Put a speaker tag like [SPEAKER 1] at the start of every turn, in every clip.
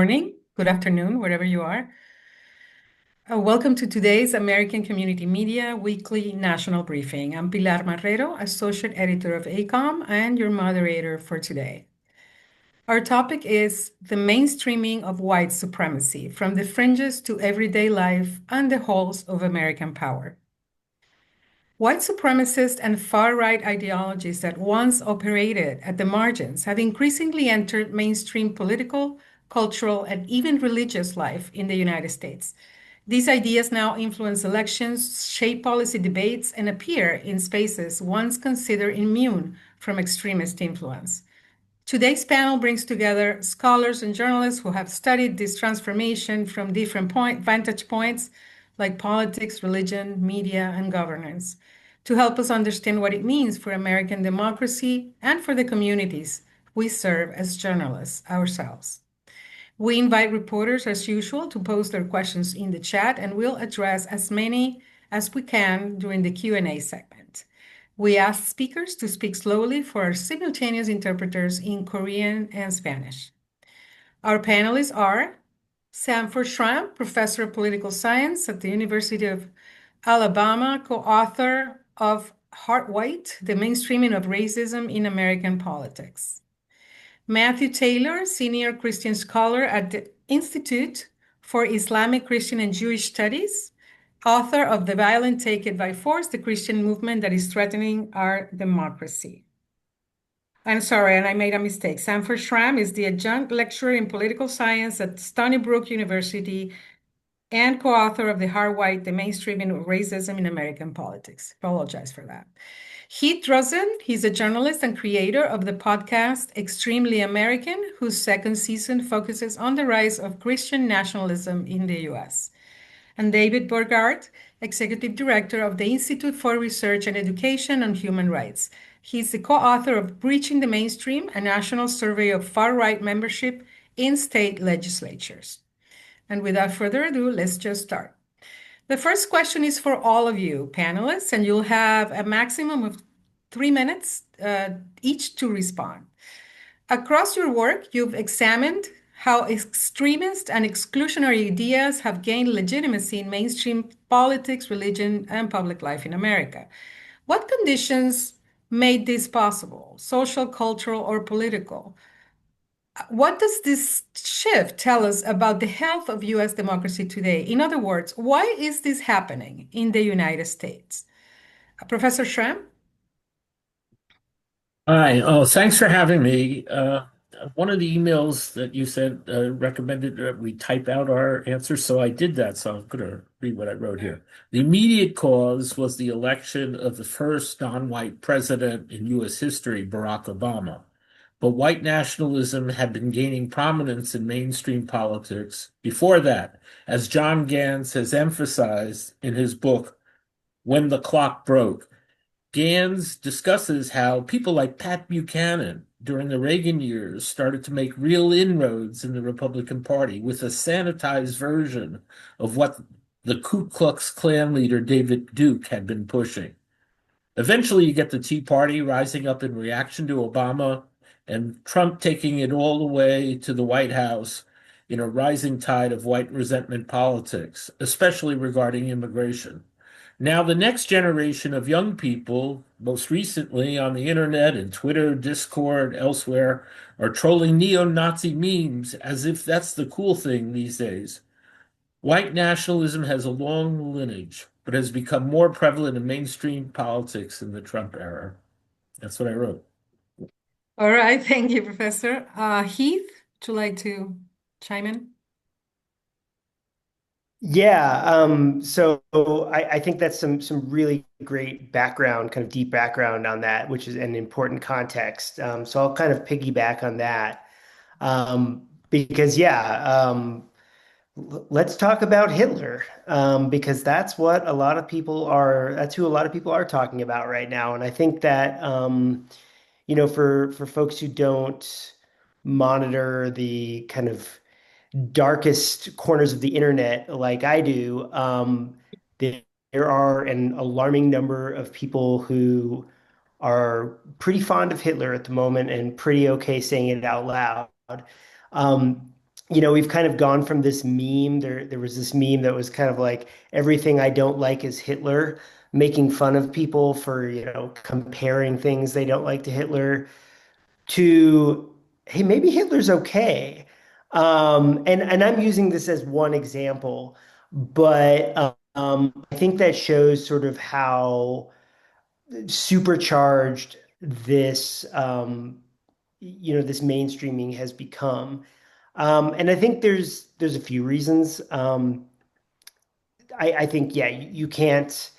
[SPEAKER 1] morning, good afternoon, wherever you are. Welcome to today's American Community Media Weekly National Briefing. I'm Pilar Marrero, Associate Editor of ACOM, and your moderator for today. Our topic is the mainstreaming of white supremacy, from the fringes to everyday life and the halls of American power. White supremacist and far-right ideologies that once operated at the margins have increasingly entered mainstream political, cultural, and even religious life in the United States. These ideas now influence elections, shape policy debates, and appear in spaces once considered immune from extremist influence. Today's panel brings together scholars and journalists who have studied this transformation from different vantage points like politics, religion, media, and governance to help us understand what it means for American democracy and for the communities we serve as journalists ourselves. We invite reporters, as usual, to post their questions in the chat, and we'll address as many as we can during the Q&A segment. We ask speakers to speak slowly for our simultaneous interpreters in Korean and Spanish. Our panelists are Sanford Schramm, Professor of Political Science at the University of Alabama, co-author of Heart White, The Mainstreaming of Racism in American Politics. Matthew Taylor, Senior Christian Scholar at the Institute for Islamic, Christian, and Jewish Studies, author of The Violent Take It by Force, the Christian movement that is threatening our democracy. I'm sorry, and I made a mistake. Sanford Schramm is the adjunct lecturer in political science at Stony Brook University and co-author of the Heart White, The Mainstreaming of Racism in American Politics. Apologize for that. Heath Rosen, he's a journalist and creator of the podcast Extremely American, whose second season focuses on the rise of Christian nationalism in the US. And David Burgard, executive director of the Institute for Research and Education on Human Rights. He's the co-author of Breaching the Mainstream, a national survey of far-right membership in state legislatures. And without further ado, let's just start. The first question is for all of you panelists, and you'll have a maximum of 3 minutes each to respond. Across your work, you've examined how extremist and exclusionary ideas have gained legitimacy in mainstream politics, religion, and public life in America. What conditions made this possible, social, cultural, or political? What does this shift tell us about the health of US democracy today? In other words, why is this happening in the United States? Professor Schramm?
[SPEAKER 2] Hi. Oh, thanks for having me. One of the emails that you said recommended that we type out our answers, so I did that. So I'm going to read what I wrote here. The immediate cause was the election of the first non-white president in U.S. history, Barack Obama. But white nationalism had been gaining prominence in mainstream politics before that, as John Gans has emphasized in his book, When the Clock Broke. Gans discusses how people like Pat Buchanan during the Reagan years started to make real inroads in the Republican Party with a sanitized version of what the Ku Klux Klan leader David Duke had been pushing. Eventually, you get the Tea Party rising up in reaction to Obama and Trump taking it all the way to the White House in a rising tide of white resentment politics, especially regarding immigration. Now, the next generation of young people, most recently on the internet and Twitter, Discord, elsewhere, are trolling neo-Nazi memes as if that's the cool thing these days. White nationalism has a long lineage, but has become more prevalent in mainstream politics in the Trump era. That's what I wrote.
[SPEAKER 1] All right, thank you, Professor. Heath, would you like to chime in?
[SPEAKER 3] Yeah, so I think that's some really great background, kind of deep background on that, which is an important context. So I'll kind of piggyback on that. Because let's talk about Hitler, because that's who a lot of people are talking about right now. And I think that for folks who don't monitor the kind of darkest corners of the internet like I do, there, there are an alarming number of people who are pretty fond of Hitler at the moment and pretty okay saying it out loud. Um, we've kind of gone from this meme. There was this meme that was kind of like everything I don't like is Hitler, making fun of people for, comparing things they don't like to Hitler, to, hey, maybe Hitler's okay. And I'm using this as one example, but I think that shows sort of how supercharged this mainstreaming has become. And I think there's a few reasons. I think, yeah, you can't.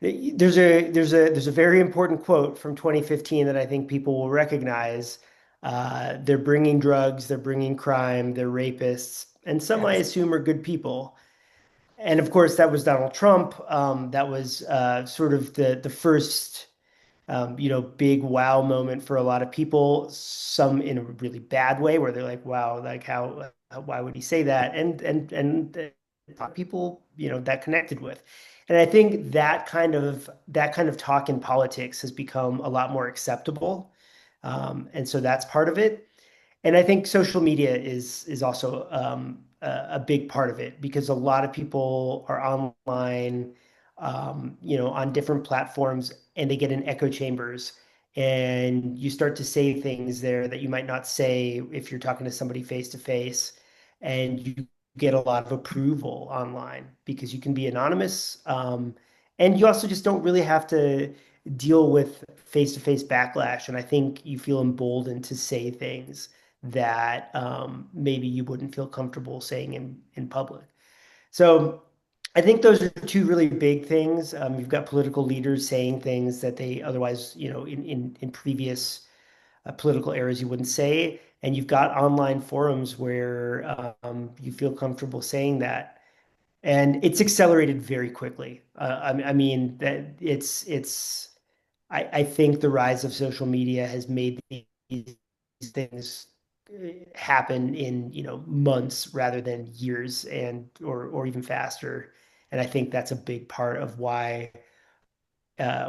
[SPEAKER 3] There's a very important quote from 2015 that I think people will recognize. They're bringing drugs, they're bringing crime, they're rapists, and some I
[SPEAKER 1] Yes.
[SPEAKER 3] assume are good people. And of course, that was Donald Trump. That was sort of the first big wow moment for a lot of people, some in a really bad way where they're like, wow, like why would he say that? And a lot of people, that connected with. And I think that kind of talk in politics has become a lot more acceptable. And so that's part of it. And I think social media is also a big part of it because a lot of people are online, on different platforms, and they get in echo chambers. And you start to say things there that you might not say if you're talking to somebody face to face, and you get a lot of approval online because you can be anonymous. And you also just don't really have to deal with face-to-face backlash. And I think you feel emboldened to say things that maybe you wouldn't feel comfortable saying in public. So I think those are two really big things. You've got political leaders saying things that they otherwise, in previous political eras you wouldn't say, and you've got online forums where you feel comfortable saying that, and it's accelerated very quickly. I mean that it's. I think the rise of social media has made these things happen in, months rather than years, and or even faster. And I think that's a big part of why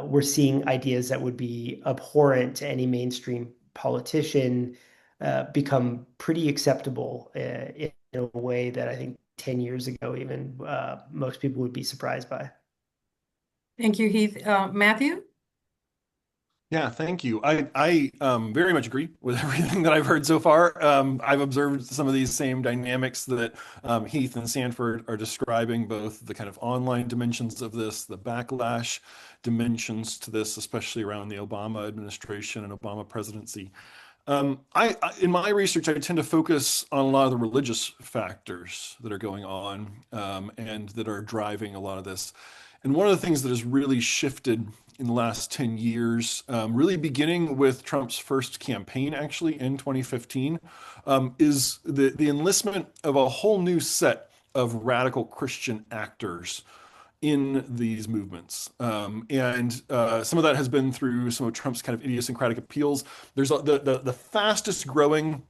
[SPEAKER 3] we're seeing ideas that would be abhorrent to any mainstream politician become pretty acceptable in a way that I think 10 years ago, even most people would be surprised by.
[SPEAKER 1] Thank you, Heath. Matthew?
[SPEAKER 4] Yeah, thank you. I very much agree with everything that I've heard so far. I've observed some of these same dynamics that Heath and Sanford are describing, both the kind of online dimensions of this, the backlash dimensions to this, especially around the Obama administration and Obama presidency. In my research, I tend to focus on a lot of the religious factors that are going on and that are driving a lot of this. And one of the things that has really shifted in the last 10 years, really beginning with Trump's first campaign, actually in 2015, is the enlistment of a whole new set of radical Christian actors in these movements. And some of that has been through some of Trump's kind of idiosyncratic appeals. There's the fastest growing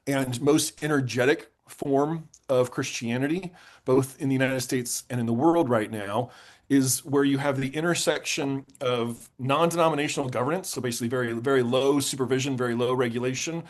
[SPEAKER 4] and most energetic form of Christianity, both in the United States and in the world right now, is where you have the intersection of non-denominational governance, so basically very, very low supervision, very low regulation,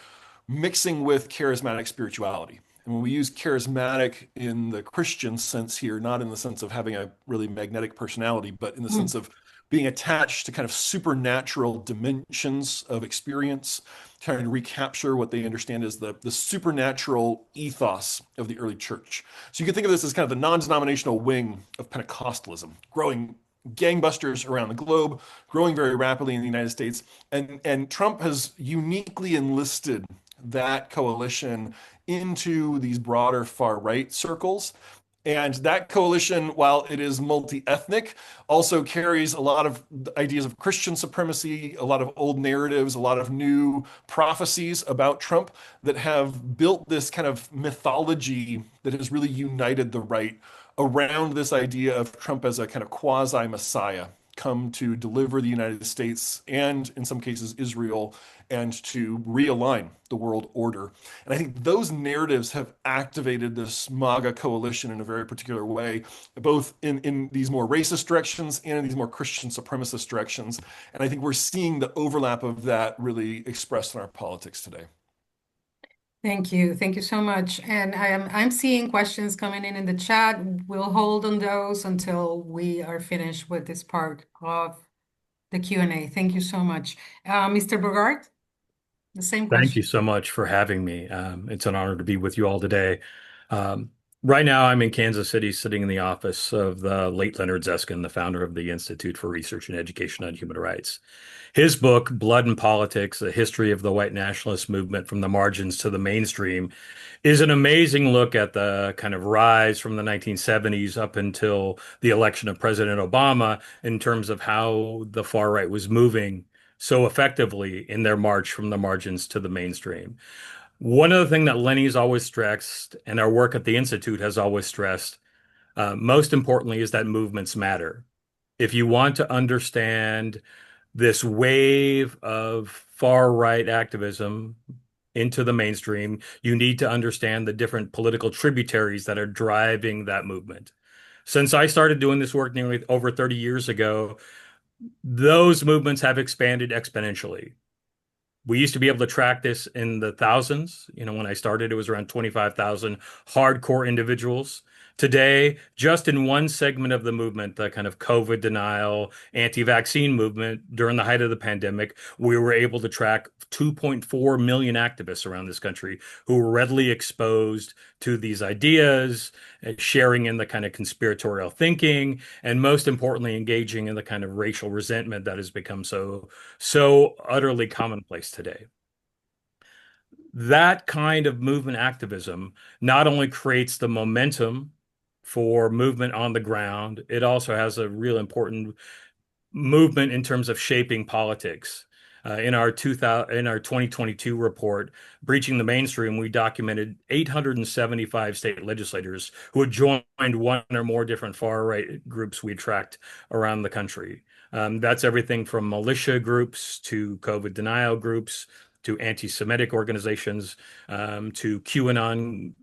[SPEAKER 4] mixing with charismatic spirituality. And when we use charismatic in the Christian sense here, not in the sense of having a really magnetic personality, but in the sense
[SPEAKER 1] Mm.
[SPEAKER 4] of being attached to kind of supernatural dimensions of experience, trying to recapture what they understand as the supernatural ethos of the early church. So you can think of this as kind of the non-denominational wing of Pentecostalism, growing gangbusters around the globe, growing very rapidly in the United States. And Trump has uniquely enlisted that coalition into these broader far right circles. And that coalition, while it is multi-ethnic, also carries a lot of ideas of Christian supremacy, a lot of old narratives, a lot of new prophecies about Trump that have built this kind of mythology that has really united the right around this idea of Trump as a kind of quasi-messiah come to deliver the United States and, in some cases, Israel, and to realign the world order. And I think those narratives have activated this MAGA coalition in a very particular way, both in these more racist directions and in these more Christian supremacist directions. And I think we're seeing the overlap of that really expressed in our politics today.
[SPEAKER 1] Thank you. Thank you so much. And I'm seeing questions coming in the chat. We'll hold on those until we are finished with this part of the Q&A. Thank you so much. Mr. Bogart, the same
[SPEAKER 5] Thank you
[SPEAKER 1] question.
[SPEAKER 5] so much for having me. It's an honor to be with you all today. Um, right now, I'm in Kansas City, sitting in the office of the late Leonard Zeskind, the founder of the Institute for Research and Education on Human Rights. His book, Blood and Politics: A History of the White Nationalist Movement from the Margins to the Mainstream, is an amazing look at the kind of rise from the 1970s up until the election of President Obama in terms of how the far right was moving so effectively in their march from the margins to the mainstream. One of the things that Lenny's always stressed, and our work at the Institute has always stressed, most importantly, is that movements matter. If you want to understand this wave of far right activism into the mainstream, you need to understand the different political tributaries that are driving that movement. Since I started doing this work nearly over 30 years ago, those movements have expanded exponentially. We used to be able to track this in the thousands. When I started, it was around 25,000 hardcore individuals. Today, just in one segment of the movement, the kind of COVID denial, anti-vaccine movement during the height of the pandemic, we were able to track 2.4 million activists around this country who were readily exposed to these ideas, sharing in the kind of conspiratorial thinking, and most importantly, engaging in the kind of racial resentment that has become so utterly commonplace today. That kind of movement activism not only creates the momentum for movement on the ground, it also has a real important movement in terms of shaping politics. In our 2022 report, Breaching the Mainstream, we documented 875 state legislators who had joined one or more different far right groups we tracked around the country. That's everything from militia groups to COVID denial groups to anti-Semitic organizations, to QAnon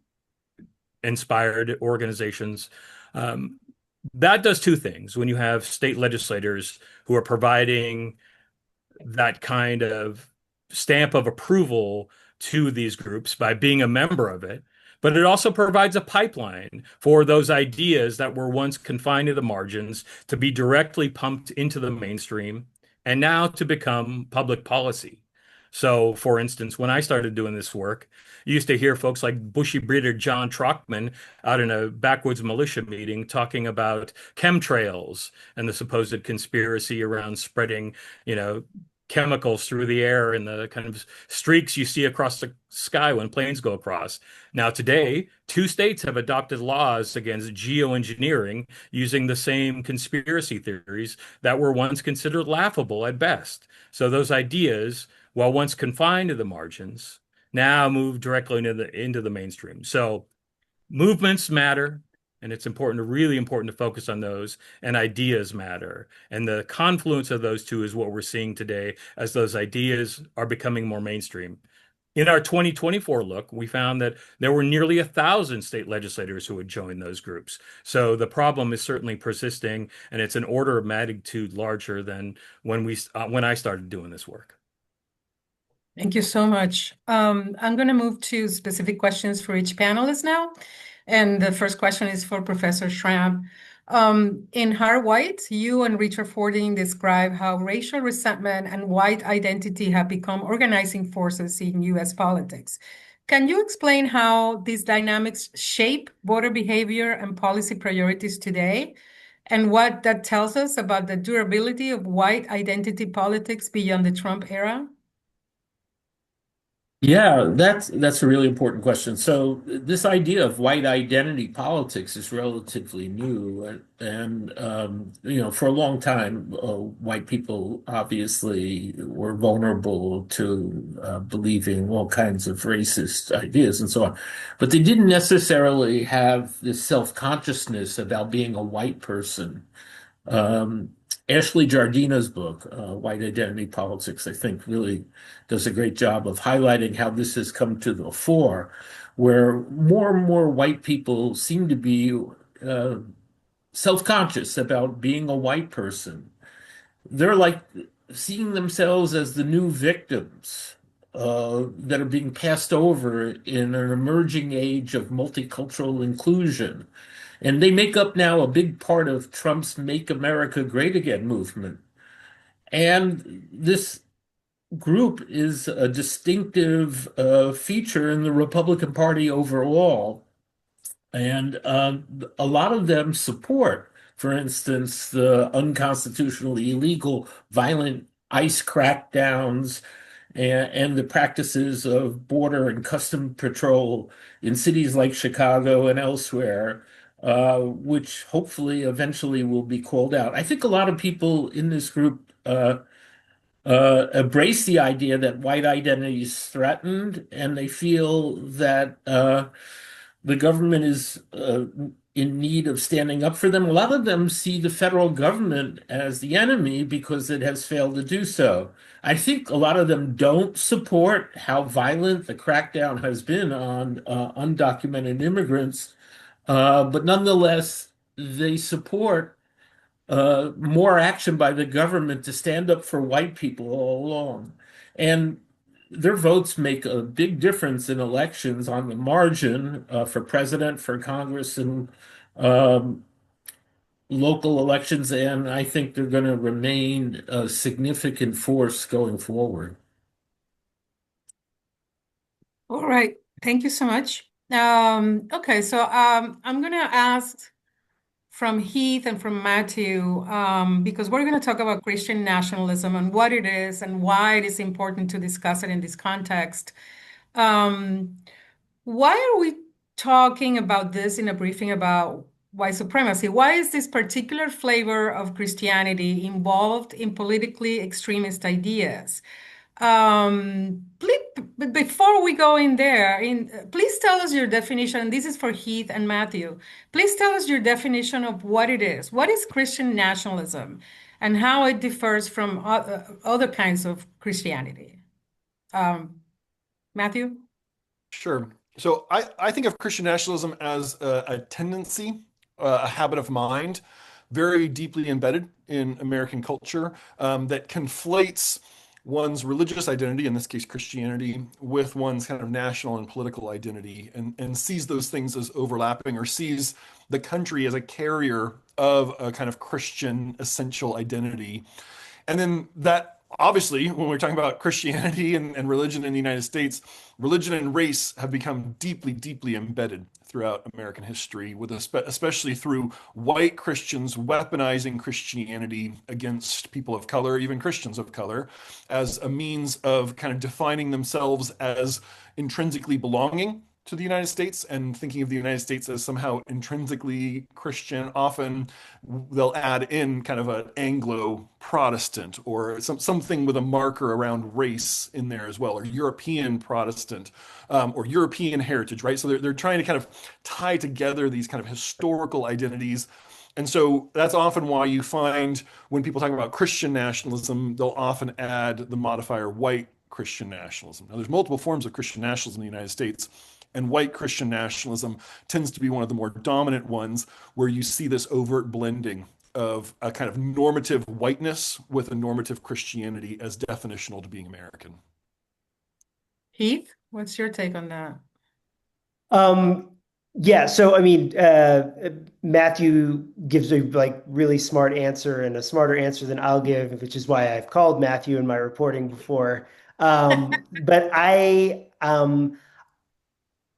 [SPEAKER 5] inspired organizations. Um, that does two things. When you have state legislators who are providing that kind of stamp of approval to these groups by being a member of it, but it also provides a pipeline for those ideas that were once confined to the margins to be directly pumped into the mainstream and now to become public policy. So, for instance, when I started doing this work, you used to hear folks like Bushy breeder John Trockman out in a backwoods militia meeting talking about chemtrails and the supposed conspiracy around spreading, you know, chemicals through the air and the kind of streaks you see across the sky when planes go across. Now, today, two states have adopted laws against geoengineering using the same conspiracy theories that were once considered laughable at best. So those ideas, while once confined to the margins, now move directly into the mainstream. So movements matter, and it's really important to focus on those, and ideas matter. And the confluence of those two is what we're seeing today as those ideas are becoming more mainstream. In our 2024 look, we found that there were nearly 1,000 state legislators who had joined those groups. So the problem is certainly persisting, and it's an order of magnitude larger than when I started doing this work.
[SPEAKER 1] Thank you so much. I'm going to move to specific questions for each panelist now. And the first question is for Professor Schramm. In Hard White, you and Richard Fording describe how racial resentment and white identity have become organizing forces in US politics. Can you explain how these dynamics shape voter behavior and policy priorities today, and what that tells us about the durability of white identity politics beyond the Trump era?
[SPEAKER 2] Yeah, that's a really important question. So this idea of white identity politics is relatively new, and for a long time, white people obviously were vulnerable to believing all kinds of racist ideas and so on, but they didn't necessarily have this self-consciousness about being a white person. Um, Ashley Jardina's book, White Identity Politics, I think really does a great job of highlighting how this has come to the fore, where more and more white people seem to be uh, self-conscious about being a white person. They're like seeing themselves as the new victims that are being passed over in an emerging age of multicultural inclusion. And they make up now a big part of Trump's Make America Great Again movement. And this group is a distinctive feature in the Republican Party overall. And a lot of them support, for instance, the unconstitutionally illegal, violent ICE crackdowns and the practices of border and custom patrol in cities like Chicago and elsewhere, which hopefully eventually will be called out. I think a lot of people in this group embrace the idea that white identity is threatened, and they feel that the government is in need of standing up for them. A lot of them see the federal government as the enemy because it has failed to do so. I think a lot of them don't support how violent the crackdown has been on undocumented immigrants, but nonetheless, they support more action by the government to stand up for white people all along. And their votes make a big difference in elections on the margin for president, for Congress, and um, local elections. And I think they're going to remain a significant force going forward.
[SPEAKER 1] All right. Thank you so much. Okay, so I'm going to ask from Heath and from Matthew, because we're going to talk about Christian nationalism and what it is and why it is important to discuss it in this context. Um, why are we talking about this in a briefing about white supremacy? Why is this particular flavor of Christianity involved in politically extremist ideas? Please, before we go in there, please tell us your definition. This is for Heath and Matthew. Please tell us your definition of what it is. What is Christian nationalism and how it differs from other kinds of Christianity? Um, Matthew?
[SPEAKER 4] Sure. So I think of Christian nationalism as a tendency, a habit of mind, very deeply embedded in American culture, that conflates one's religious identity, in this case Christianity, with one's kind of national and political identity, and sees those things as overlapping, or sees the country as a carrier of a kind of Christian essential identity. And then that, obviously, when we're talking about Christianity and religion in the United States, religion and race have become deeply, deeply embedded throughout American history, with especially through white Christians weaponizing Christianity against people of color, even Christians of color, as a means of kind of defining themselves as intrinsically belonging to the United States, and thinking of the United States as somehow intrinsically Christian. Often they'll add in kind of an Anglo Protestant, or something with a marker around race in there as well, or European Protestant, or European heritage, right? So they're trying to kind of tie together these kind of historical identities. And so that's often why you find when people talk about Christian nationalism, they'll often add the modifier white Christian nationalism. Now, there's multiple forms of Christian nationalism in the United States, and white Christian nationalism tends to be one of the more dominant ones, where you see this overt blending of a kind of normative whiteness with a normative Christianity as definitional to being American.
[SPEAKER 1] Heath, what's your take on that?
[SPEAKER 3] Um, yeah, so I mean, Matthew gives a like really smart answer, and a smarter answer than I'll give, which is why I've called Matthew in my reporting before. But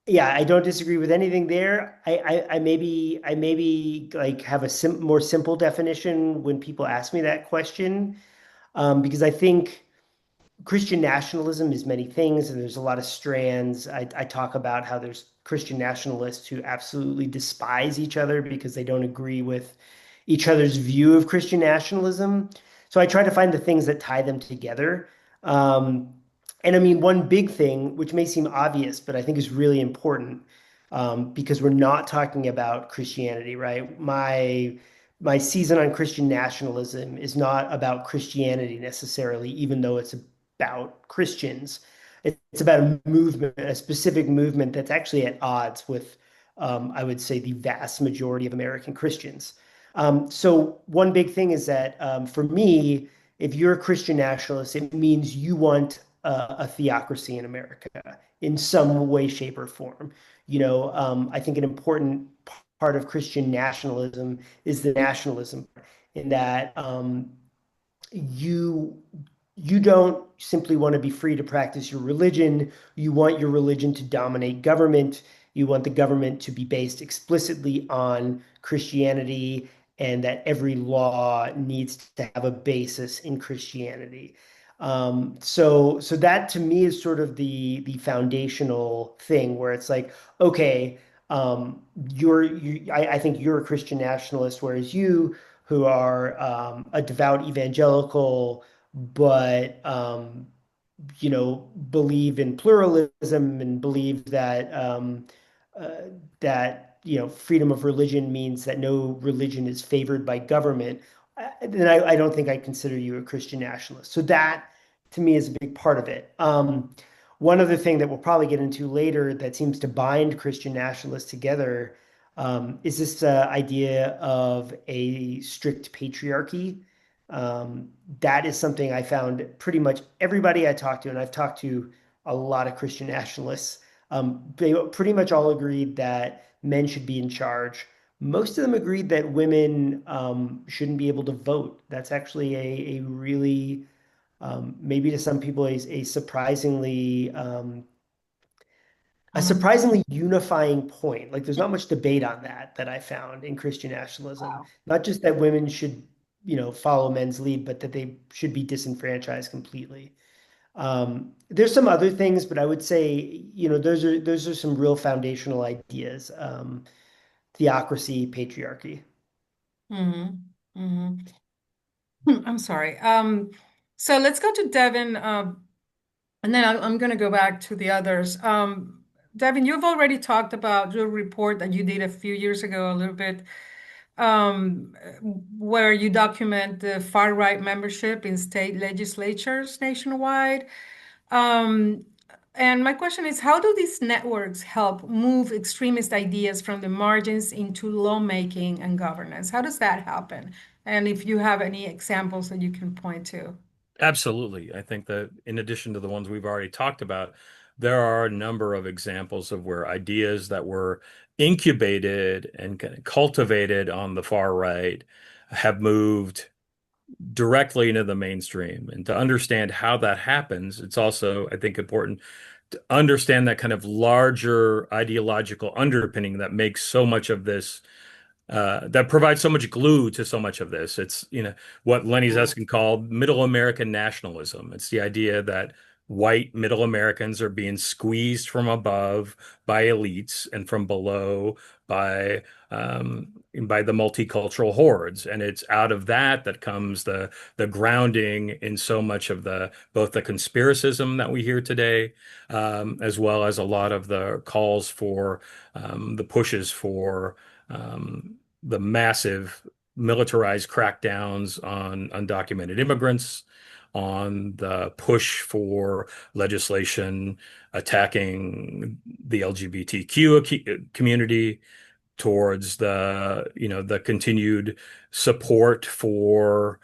[SPEAKER 3] yeah, I don't disagree with anything there. I maybe like have a more simple definition when people ask me that question, because I think Christian nationalism is many things, and there's a lot of strands. I talk about how there's Christian nationalists who absolutely despise each other because they don't agree with each other's view of Christian nationalism. So I try to find the things that tie them together. Um, and I mean, one big thing, which may seem obvious, but I think is really important, because we're not talking about Christianity, right? My season on Christian nationalism is not about Christianity necessarily, even though it's about Christians. It's about a movement, a specific movement that's actually at odds with, I would say, the vast majority of American Christians. So one big thing is that, for me, if you're a Christian nationalist, it means you want a theocracy in America in some way, shape, or form. I think an important part of Christian nationalism is the nationalism, in that you you don't simply want to be free to practice your religion. You want your religion to dominate government. You want the government to be based explicitly on Christianity, and that every law needs to have a basis in Christianity. So that to me is sort of the foundational thing, where it's like, okay, I think you're a Christian nationalist, whereas you, who are a devout evangelical, but believe in pluralism and believe uh, that freedom of religion means that no religion is favored by government. Then I don't think I consider you a Christian nationalist. So that to me is a big part of it. One other thing that we'll probably get into later that seems to bind Christian nationalists together is this idea of a strict patriarchy. That is something I found pretty much everybody I talked to, and I've talked to a lot of Christian nationalists, they pretty much all agreed that men should be in charge. Most of them agreed that women shouldn't be able to vote. That's actually a really, maybe to some people, a
[SPEAKER 1] Mhm.
[SPEAKER 3] surprisingly unifying point. Like there's not much debate on that I found in Christian nationalism.
[SPEAKER 1] Wow.
[SPEAKER 3] Not just that women should, follow men's lead, but that they should be disenfranchised completely. There's some other things, but I would say, those are some real foundational ideas. Theocracy, patriarchy.
[SPEAKER 1] Hmm. Hmm. I'm sorry. So let's go to Devin, and then I'm going to go back to the others. Devin, you've already talked about your report that you did a few years ago, a little bit, where you document the far right membership in state legislatures nationwide. Um, and my question is, how do these networks help move extremist ideas from the margins into lawmaking and governance? How does that happen? And if you have any examples that you can point to.
[SPEAKER 5] Absolutely. I think that in addition to the ones we've already talked about, there are a number of examples of where ideas that were incubated and kind of cultivated on the far right have moved directly into the mainstream. And to understand how that happens, it's also, I think, important to understand that kind of larger ideological underpinning that makes so much of this that provides so much glue to so much of this. It's, what Lenny
[SPEAKER 1] Mm.
[SPEAKER 5] Zeski called middle American nationalism. It's the idea that white middle Americans are being squeezed from above by elites and from below by by the multicultural hordes. And it's out of that that comes the grounding in so much of the both the conspiracism that we hear today, as well as a lot of the calls for the pushes for the massive militarized crackdowns on undocumented immigrants, on the push for legislation attacking the LGBTQ community, towards the continued support for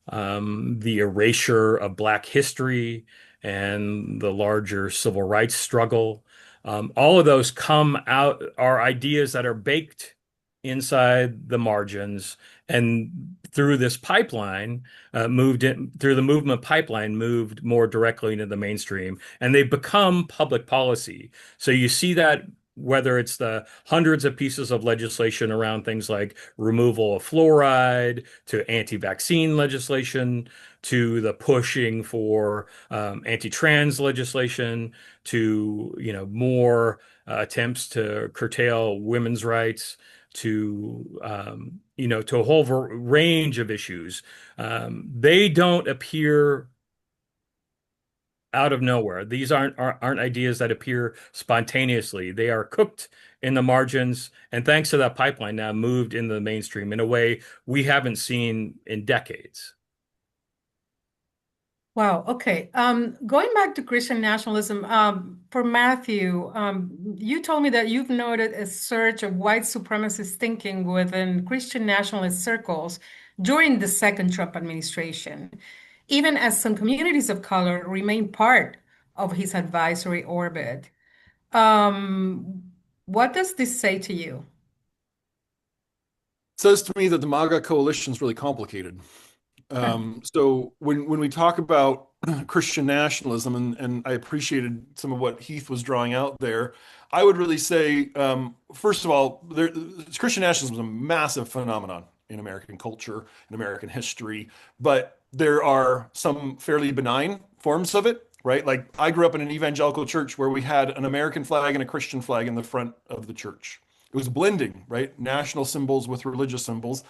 [SPEAKER 5] the erasure of Black history and the larger civil rights struggle. All of those come out are ideas that are baked inside the margins and through this pipeline moved in through the movement pipeline moved more directly into the mainstream, and they've become public policy. So you see that whether it's the hundreds of pieces of legislation around things like removal of fluoride, to anti-vaccine legislation, to the pushing for anti-trans legislation, to more attempts to curtail women's rights, to a whole range of issues. They don't appear out of nowhere. These aren't ideas that appear spontaneously. They are cooked in the margins, and thanks to that pipeline, now moved into the mainstream in a way we haven't seen in decades.
[SPEAKER 1] Wow. Okay. Going back to Christian nationalism, for Matthew, you told me that you've noted a surge of white supremacist thinking within Christian nationalist circles during the second Trump administration, even as some communities of color remain part of his advisory orbit. Um, what does this say to you?
[SPEAKER 4] Says to me that the MAGA coalition is really complicated. So when we talk about Christian nationalism, and I appreciated some of what Heath was drawing out there, I would really say, first of all, Christian nationalism is a massive phenomenon in American culture, in American history, but there are some fairly benign forms of it, right? Like I grew up in an evangelical church where we had an American flag and a Christian flag in the front of the church. It was blending, right? National symbols with religious symbols.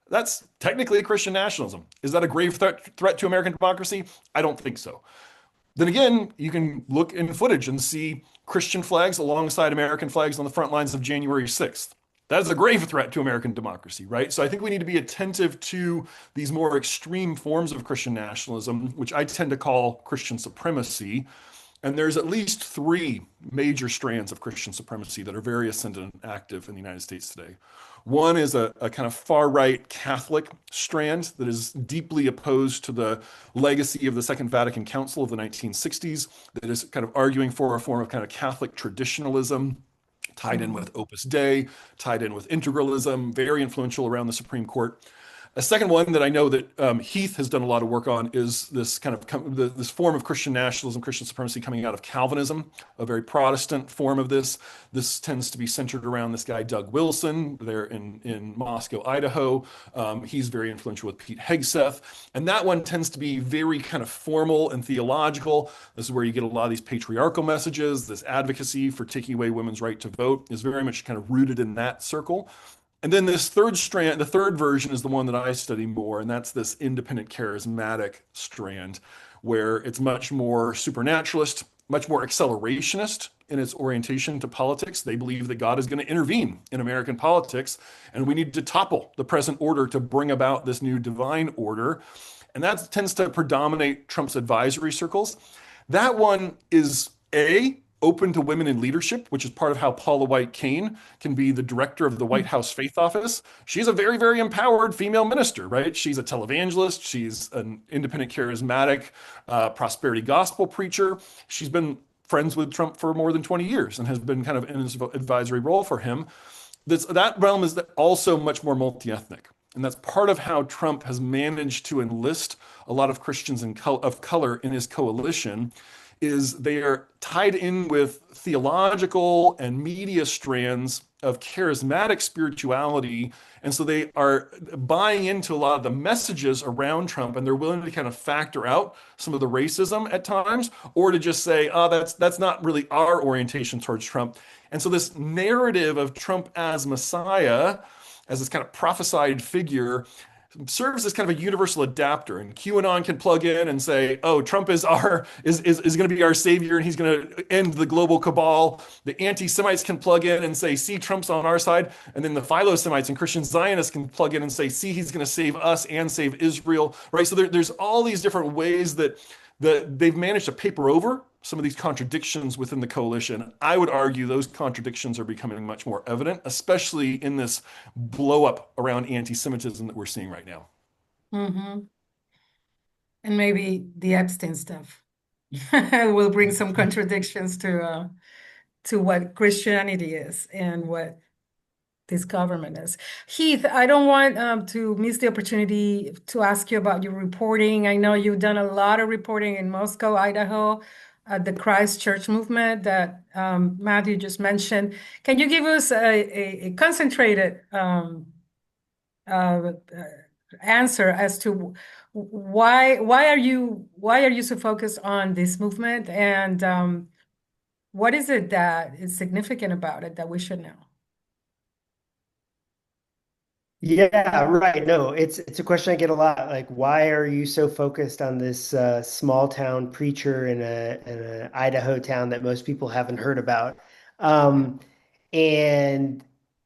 [SPEAKER 4] That's technically Christian nationalism. Is that a grave threat to American democracy? I don't think so. Then again, you can look in footage and see Christian flags alongside American flags on the front lines of January 6th. That is a grave threat to American democracy, right? So I think we need to be attentive to these more extreme forms of Christian nationalism, which I tend to call Christian supremacy. And there's at least three major strands of Christian supremacy that are very ascendant and active in the United States today. One is a kind of far right Catholic strand that is deeply opposed to the legacy of the Second Vatican Council of the 1960s, that is kind of arguing for a form of kind of Catholic traditionalism tied in with
[SPEAKER 1] Mhm.
[SPEAKER 4] Opus Dei, tied in with integralism, very influential around the Supreme Court. A second one that I know that Heath has done a lot of work on is this kind of this form of Christian nationalism, Christian supremacy coming out of Calvinism, a very Protestant form of this. This tends to be centered around this guy Doug Wilson there in Moscow, Idaho. He's very influential with Pete Hegseth, and that one tends to be very kind of formal and theological. This is where you get a lot of these patriarchal messages. This advocacy for taking away women's right to vote is very much kind of rooted in that circle. And then this third strand, the third version is the one that I study more, and that's this independent charismatic strand, where it's much more supernaturalist, much more accelerationist in its orientation to politics. They believe that God is going to intervene in American politics, and we need to topple the present order to bring about this new divine order. And that tends to predominate Trump's advisory circles. That one is open to women in leadership, which is part of how Paula White Cain can be the director of the White House Faith Office. She's a very, very empowered female minister, right? She's a televangelist. She's an independent, charismatic, prosperity gospel preacher. She's been friends with Trump for more than 20 years and has been kind of in his advisory role for him. That realm is also much more multi-ethnic. And that's part of how Trump has managed to enlist a lot of Christians of color in his coalition is they are tied in with theological and media strands of charismatic spirituality. And so they are buying into a lot of the messages around Trump, and they're willing to kind of factor out some of the racism at times, or to just say, oh, that's not really our orientation towards Trump. And so this narrative of Trump as Messiah, as this kind of prophesied figure, serves as kind of a universal adapter, and QAnon can plug in and say, "Oh, Trump is going to be our savior, and he's going to end the global cabal." The anti-Semites can plug in and say, "See, Trump's on our side," and then the philo-Semites and Christian Zionists can plug in and say, "See, he's going to save us and save Israel." Right? So there's all these different ways that they've managed to paper over some of these contradictions within the coalition. I would argue those contradictions are becoming much more evident, especially in this blow up around anti-Semitism that we're seeing right now.
[SPEAKER 1] Hmm. And maybe the Epstein stuff will bring some contradictions to what Christianity is and what this government is. Heath, I don't want to miss the opportunity to ask you about your reporting. I know you've done a lot of reporting in Moscow, Idaho, the Christchurch movement that Matthew just mentioned. Can you give us a concentrated uh, answer as to why are you so focused on this movement, and what is it that is significant about it that we should know?
[SPEAKER 3] Yeah, right. No, it's a question I get a lot. Like, why are you so focused on this small town preacher in a Idaho town that most people haven't heard about? Um, and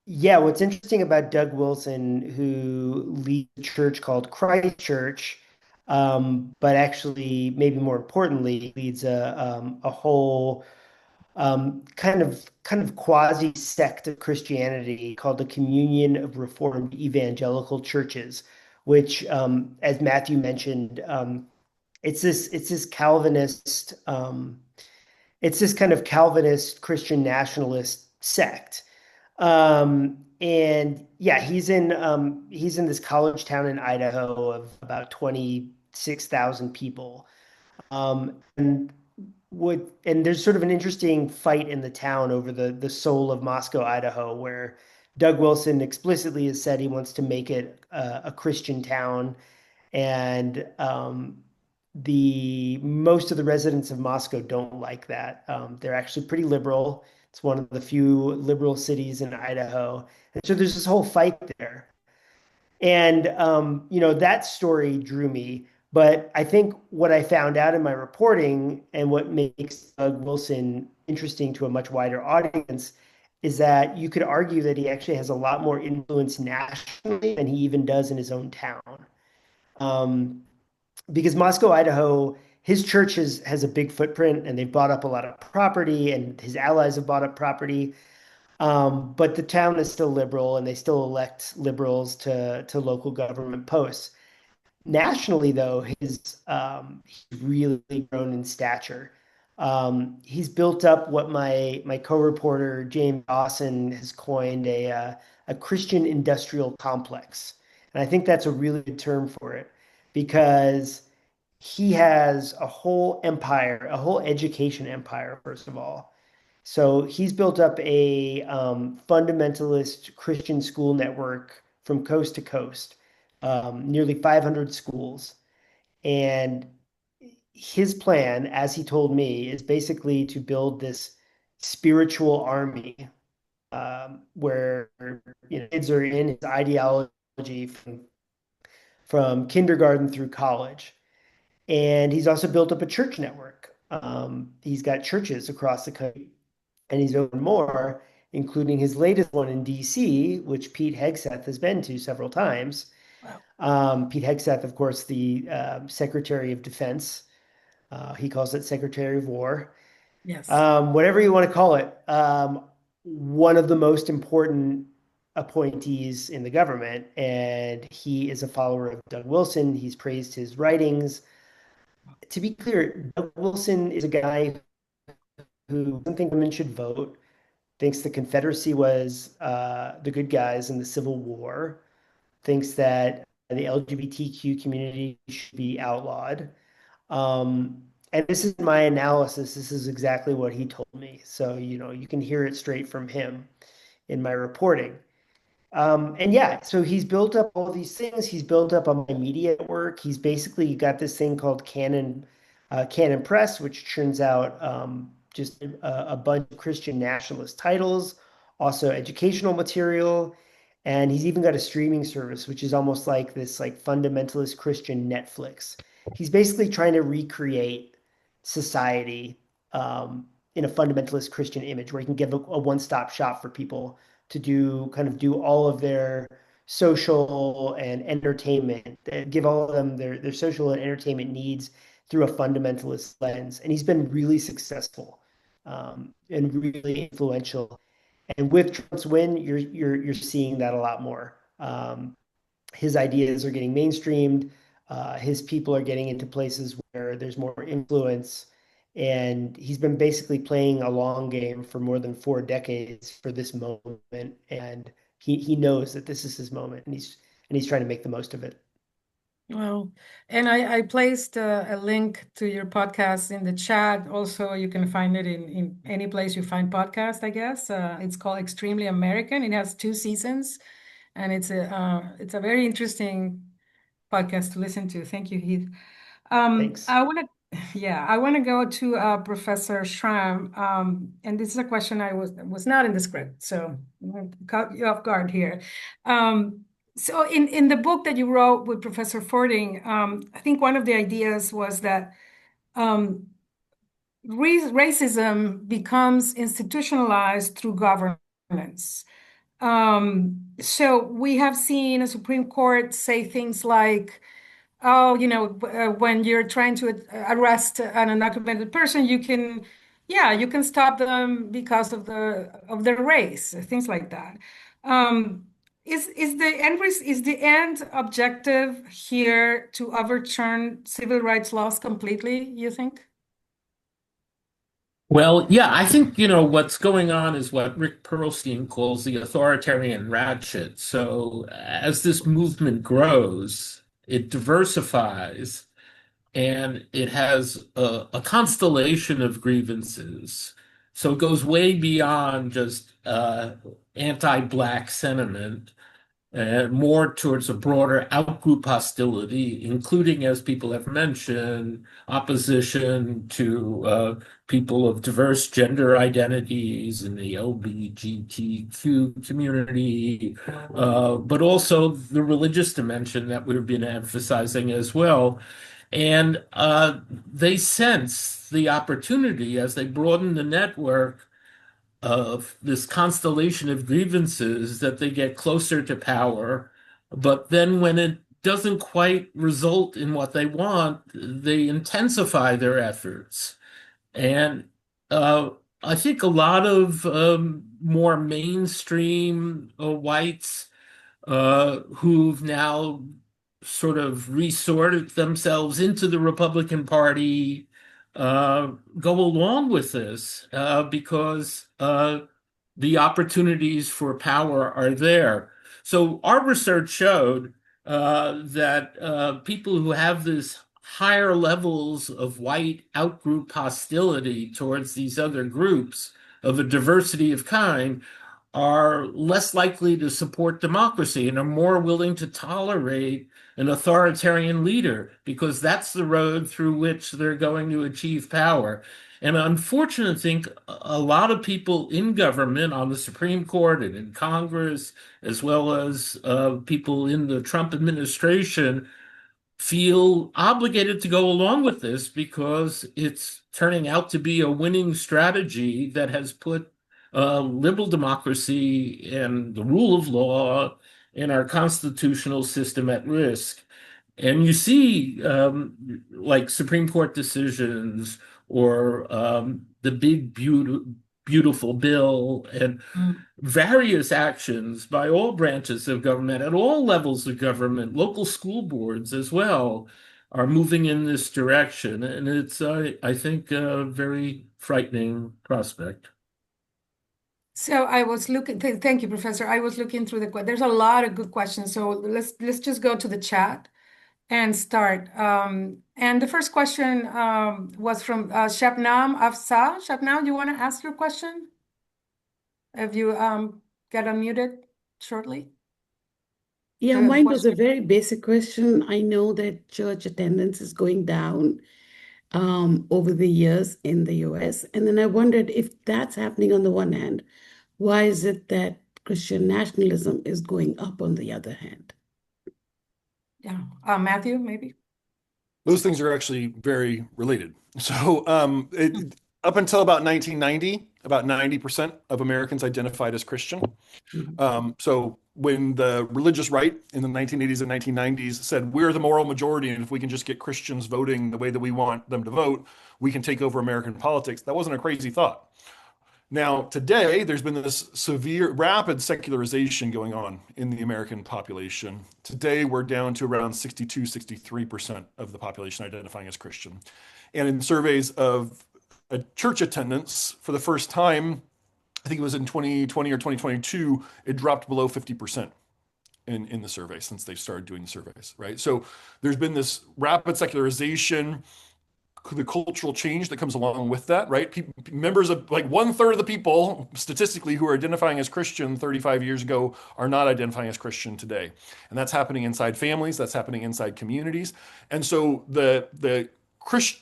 [SPEAKER 3] yeah, what's interesting about Doug Wilson, who leads a church called Christ Church, but actually, maybe more importantly, leads a whole kind of quasi sect of Christianity called the Communion of Reformed Evangelical Churches, which, as Matthew mentioned, it's this Calvinist. It's this kind of Calvinist Christian nationalist sect. And yeah, he's in this college town in Idaho of about 26,000 people. And and there's sort of an interesting fight in the town over the soul of Moscow, Idaho, where Doug Wilson explicitly has said he wants to make it a Christian town, and the most of the residents of Moscow don't like that. They're actually pretty liberal. It's one of the few liberal cities in Idaho, and so there's this whole fight there. And that story drew me. But I think what I found out in my reporting and what makes Doug Wilson interesting to a much wider audience is that you could argue that he actually has a lot more influence nationally than he even does in his own town. Um, because Moscow, Idaho, his church has a big footprint and they've bought up a lot of property, and his allies have bought up property. But the town is still liberal, and they still elect liberals to local government posts. Nationally, though, he's really grown in stature. He's built up what my co-reporter James Dawson has coined a Christian industrial complex, and I think that's a really good term for it because he has a whole empire, a whole education empire, first of all. So he's built up a fundamentalist Christian school network from coast to coast, nearly 500 schools. And his plan, as he told me, is basically to build this spiritual army where kids are in his ideology from kindergarten through college. And he's also built up a church network. He's got churches across the country, and he's opened more, including his latest one in DC, which Pete Hegseth has been to several times.
[SPEAKER 1] Wow.
[SPEAKER 3] Pete Hegseth, of course, the Secretary of Defense. He calls it Secretary of War.
[SPEAKER 1] Yes.
[SPEAKER 3] Whatever you want to call it. One of the most important appointees in the government, and he is a follower of Doug Wilson. He's praised his writings. To be clear, Doug Wilson is a guy who doesn't think women should vote, thinks the Confederacy was the good guys in the Civil War, thinks that the LGBTQ community should be outlawed. And this is my analysis. This is exactly what he told me. So, you can hear it straight from him in my reporting. And yeah, so he's built up all these things. He's built up a media network. He's basically got this thing called Canon Press, which churns out just a bunch of Christian nationalist titles, also educational material, and he's even got a streaming service, which is almost like this like fundamentalist Christian Netflix. He's basically trying to recreate society in a fundamentalist Christian image, where he can give a one-stop shop for people to do all of their social and entertainment, give all of them their social and entertainment needs through a fundamentalist lens. And he's been really successful and really influential. And with Trump's win, you're seeing that a lot more. His ideas are getting mainstreamed. His people are getting into places where there's more influence. And he's been basically playing a long game for more than 4 decades for this moment. And he knows that this is his moment, and he's trying to make the most of it.
[SPEAKER 1] Well, and I placed a link to your podcast in the chat. Also, you can find it in any place you find podcast, I guess. It's called Extremely American. It has 2 seasons, and it's a very interesting podcast to listen to. Thank you, Heath.
[SPEAKER 3] Thanks.
[SPEAKER 1] I want to, yeah, I want to go to Professor Schramm, and this is a question I was not in the script, so I'm going to cut you off guard here. So in the book that you wrote with Professor Fording, I think one of the ideas was that um, racism becomes institutionalized through governance. So we have seen a Supreme Court say things like, oh, when you're trying to arrest an undocumented person, you can stop them because of their race, things like that. Um, is the end objective here to overturn civil rights laws completely, you think?
[SPEAKER 2] Well, yeah, I think, what's going on is what Rick Perlstein calls the authoritarian ratchet. So as this movement grows, it diversifies and it has a constellation of grievances. So it goes way beyond just anti-black sentiment, more towards a broader outgroup hostility, including, as people have mentioned, opposition to people of diverse gender identities in the LGBTQ community, but also the religious dimension that we've been emphasizing as well. And they sense the opportunity as they broaden the network of this constellation of grievances that they get closer to power. But then when it doesn't quite result in what they want, they intensify their efforts. And uh, I think a lot of more mainstream whites who've now sort of resorted themselves into the Republican Party uh, go along with this because the opportunities for power are there. So our research showed that people who have this higher levels of white outgroup hostility towards these other groups of a diversity of kind are less likely to support democracy and are more willing to tolerate an authoritarian leader because that's the road through which they're going to achieve power. And unfortunately, I think a lot of people in government, on the Supreme Court and in Congress, as well as people in the Trump administration, feel obligated to go along with this because it's turning out to be a winning strategy that has put liberal democracy and the rule of law and our constitutional system at risk. And you see, like Supreme Court decisions or the big, beautiful bill and
[SPEAKER 1] Mm.
[SPEAKER 2] various actions by all branches of government at all levels of government, local school boards as well, are moving in this direction. And it's, I think, a very frightening prospect.
[SPEAKER 1] So I was looking, thank you, Professor. I was looking through there's a lot of good questions. So let's just go to the chat and start. And the first question was from Shabnam Afsa. Shabnam, you want to ask your question? Have you get unmuted shortly?
[SPEAKER 6] Yeah,
[SPEAKER 1] The
[SPEAKER 6] mine was a
[SPEAKER 1] question.
[SPEAKER 6] very basic question. I know that church attendance is going down over the years in the US. And then I wondered if that's happening on the one hand, why is it that Christian nationalism is going up on the other hand?
[SPEAKER 1] Yeah. Matthew, maybe?
[SPEAKER 4] Those things are actually very related. So, up until about 1990, about 90% of Americans identified as Christian.
[SPEAKER 6] Mhm.
[SPEAKER 4] So when the religious right in the 1980s and 1990s said, we're the moral majority, and if we can just get Christians voting the way that we want them to vote, we can take over American politics, that wasn't a crazy thought. Now, today, there's been this severe, rapid secularization going on in the American population. Today, we're down to around 62, 63% of the population identifying as Christian. And in surveys of a church attendance, for the first time, I think it was in 2020 or 2022, it dropped below 50% in the survey since they started doing the surveys, right? So there's been this rapid secularization, the cultural change that comes along with that, right? Members of like 1/3 of the people statistically who are identifying as Christian 35 years ago are not identifying as Christian today. And that's happening inside families, that's happening inside communities. And so the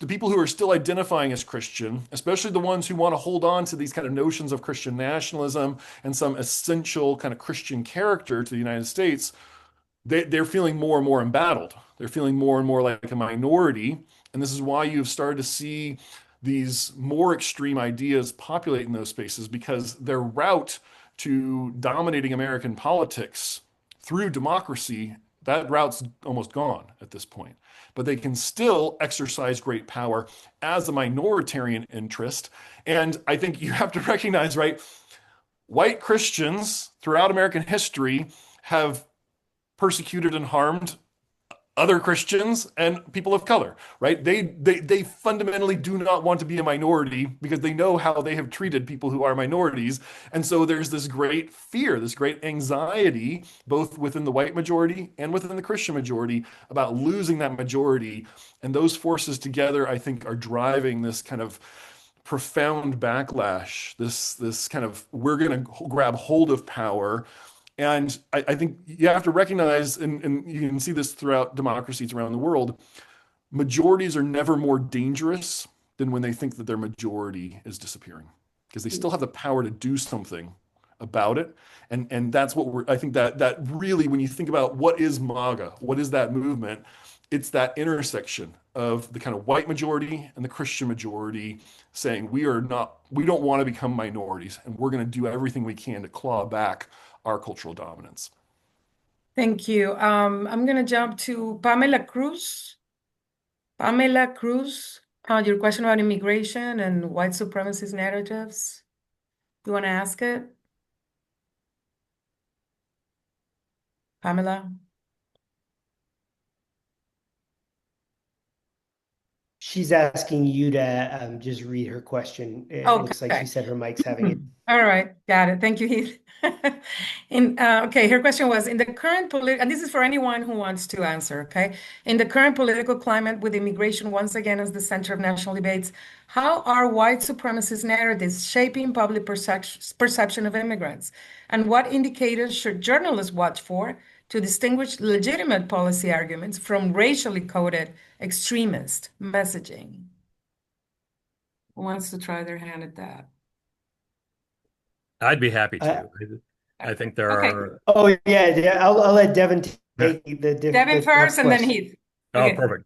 [SPEAKER 4] people who are still identifying as Christian, especially the ones who want to hold on to these kind of notions of Christian nationalism and some essential kind of Christian character to the United States, they're feeling more and more embattled. They're feeling more and more like a minority. And this is why you've started to see these more extreme ideas populate in those spaces because their route to dominating American politics through democracy, that route's almost gone at this point. But they can still exercise great power as a minoritarian interest. And I think you have to recognize, right, white Christians throughout American history have persecuted and harmed other Christians and people of color, right? They fundamentally do not want to be a minority because they know how they have treated people who are minorities. And so there's this great fear, this great anxiety, both within the white majority and within the Christian majority about losing that majority. And those forces together, I think, are driving this kind of profound backlash, this kind of we're going to grab hold of power. And I think you have to recognize, and you can see this throughout democracies around the world, majorities are never more dangerous than when they think that their majority is disappearing, because they still have the power to do something about it. And that's what I think that really, when you think about what is MAGA, what is that movement, it's that intersection of the kind of white majority and the Christian majority saying we don't want to become minorities, and we're going to do everything we can to claw back our cultural dominance.
[SPEAKER 1] Thank you. I'm going to jump to Pamela Cruz. Pamela Cruz, your question about immigration and white supremacist narratives. You want to ask it? Pamela?
[SPEAKER 3] She's asking you to just read her question. It looks like she
[SPEAKER 1] Okay.
[SPEAKER 3] said her mic's having it.
[SPEAKER 1] All right, got it. Thank you, Heath. Okay, her question was, in the current political, and this is for anyone who wants to answer, okay? In the current political climate with immigration once again as the center of national debates, how are white supremacist narratives shaping public perception of immigrants? And what indicators should journalists watch for to distinguish legitimate policy arguments from racially coded extremist messaging? Who wants to try their hand at that?
[SPEAKER 5] I'd be happy
[SPEAKER 3] Uh,
[SPEAKER 5] to. I think there
[SPEAKER 1] Okay,
[SPEAKER 5] are.
[SPEAKER 3] oh yeah, I'll let Devin
[SPEAKER 5] Yeah.
[SPEAKER 3] take
[SPEAKER 1] Devin
[SPEAKER 3] the tough
[SPEAKER 1] first and then
[SPEAKER 3] question.
[SPEAKER 1] Heath.
[SPEAKER 5] Oh,
[SPEAKER 1] Okay,
[SPEAKER 5] perfect.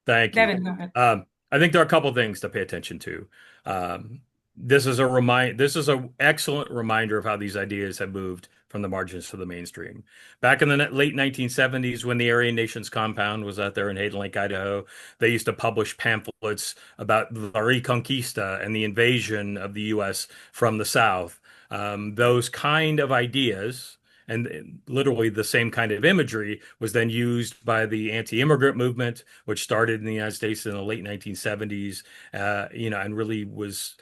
[SPEAKER 5] Thank you.
[SPEAKER 1] Devin, go ahead.
[SPEAKER 5] I think there are a couple of things to pay attention to. Um, this is an excellent reminder of how these ideas have moved from the margins to the mainstream. Back in the late 1970s, when the Aryan Nations compound was out there in Hayden Lake, Idaho, they used to publish pamphlets about the Reconquista and the invasion of the U.S. from the South. Those kind of ideas and literally the same kind of imagery was then used by the anti-immigrant movement, which started in the United States in the late 1970s, and really was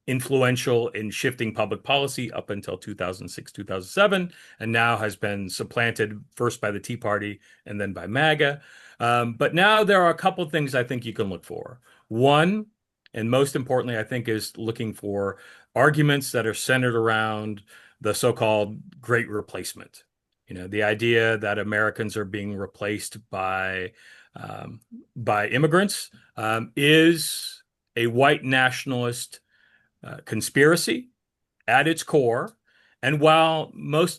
[SPEAKER 5] influential in shifting public policy up until 2006, 2007, and now has been supplanted first by the Tea Party and then by MAGA. But now there are a couple of things I think you can look for. One, and most importantly, I think, is looking for arguments that are centered around the so-called Great Replacement. The idea that Americans are being replaced um, by immigrants is a white nationalist conspiracy at its core. And while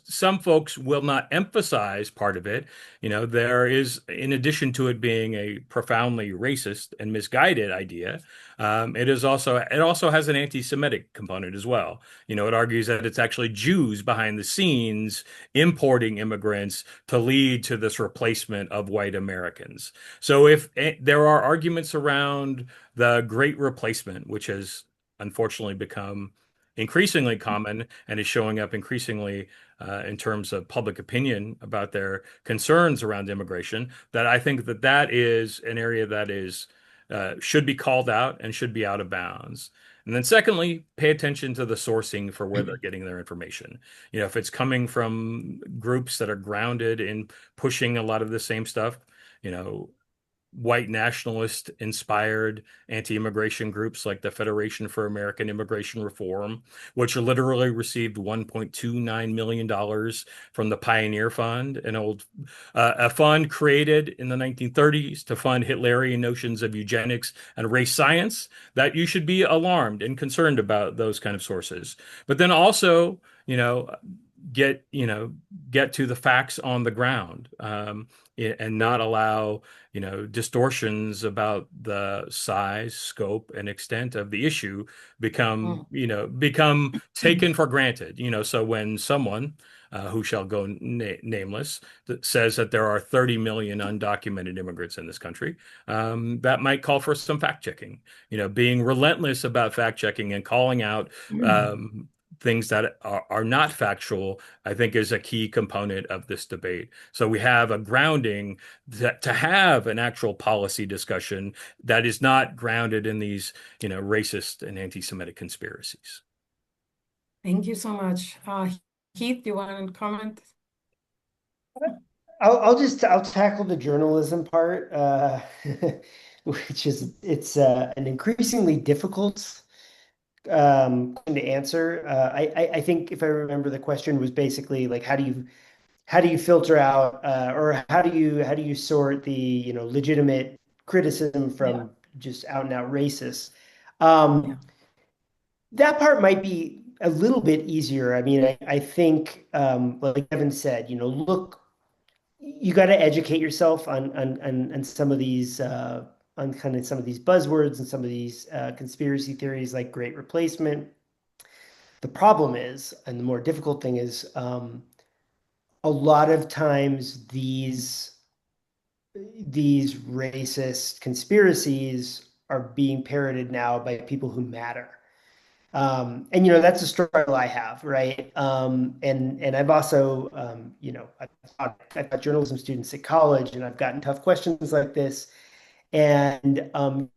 [SPEAKER 5] some folks will not emphasize part of it, there is, in addition to it being a profoundly racist and misguided idea, it also has an anti-Semitic component as well. It argues that it's actually Jews behind the scenes importing immigrants to lead to this replacement of white Americans. So if there are arguments around the Great Replacement, which has unfortunately become increasingly common and is showing up increasingly in terms of public opinion about their concerns around immigration, that I think that is an area that is should be called out and should be out of bounds. And then secondly, pay attention to the sourcing for where they're getting their information. If it's coming from groups that are grounded in pushing a lot of the same stuff, you know, white nationalist inspired anti-immigration groups like the Federation for American Immigration Reform, which literally received $1.29 million from the Pioneer Fund, a fund created in the 1930s to fund Hitlerian notions of eugenics and race science, that you should be alarmed and concerned about those kind of sources. But then also, get get to the facts on the ground, and not allow distortions about the size, scope, and extent of the issue
[SPEAKER 1] Mm.
[SPEAKER 5] become taken for granted. So when someone who shall go nameless that says that there are 30 million undocumented immigrants in this country, that might call for some fact checking. Being relentless about fact checking and calling out things that are not factual, I think is a key component of this debate. So we have a grounding that to have an actual policy discussion that is not grounded in these, racist and anti-Semitic conspiracies.
[SPEAKER 1] Thank you so much. Heath, you want to comment?
[SPEAKER 3] I'll tackle the journalism part, which is it's an increasingly difficult question to answer. I think if I remember, the question was basically like, how do you filter out or how do you sort the legitimate criticism
[SPEAKER 1] Yeah,
[SPEAKER 3] from just out and out racist?
[SPEAKER 1] yeah.
[SPEAKER 3] That part might be a little bit easier. I mean, I think like Evan said, look, you got to educate yourself on some of these on kind of some of these buzzwords and some of these conspiracy theories like Great Replacement. The problem is, and the more difficult thing is, a lot of times these racist conspiracies are being parroted now by people who matter. And that's a struggle I have, right? And I've also I've got journalism students at college, and I've gotten tough questions like this. And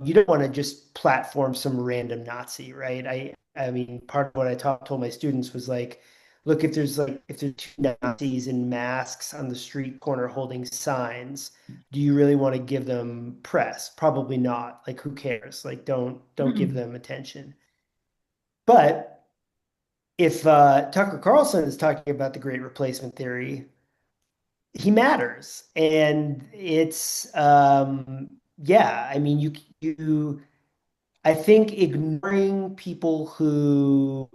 [SPEAKER 3] you don't want to just platform some random Nazi, right? I mean, part of what I told my students was like, look, if there's two Nazis in masks on the street corner holding signs, do you really want to give them press? Probably not. Like, who cares? Like, don't give
[SPEAKER 1] Mm.
[SPEAKER 3] them attention. But if Tucker Carlson is talking about the Great Replacement Theory, he matters, and it's yeah. I mean, you I think ignoring people who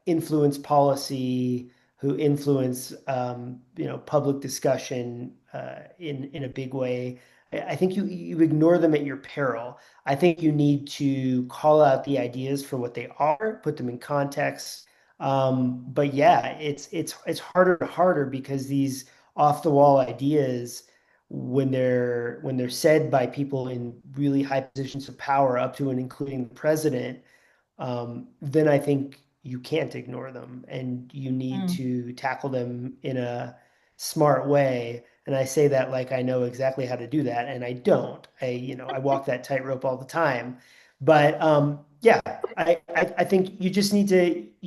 [SPEAKER 3] influence policy, who influence public discussion in a big way. I think you ignore them at your peril. I think you need to call out the ideas for what they are, put them in context. But yeah, it's harder and harder because these off the wall ideas when they're said by people in really high positions of power, up to and including the president, then I think you can't ignore them and you need
[SPEAKER 1] Mm.
[SPEAKER 3] to tackle them in a smart way. And I say that like I know exactly how to do that, and I don't. I walk that tightrope all the time. But yeah, I think you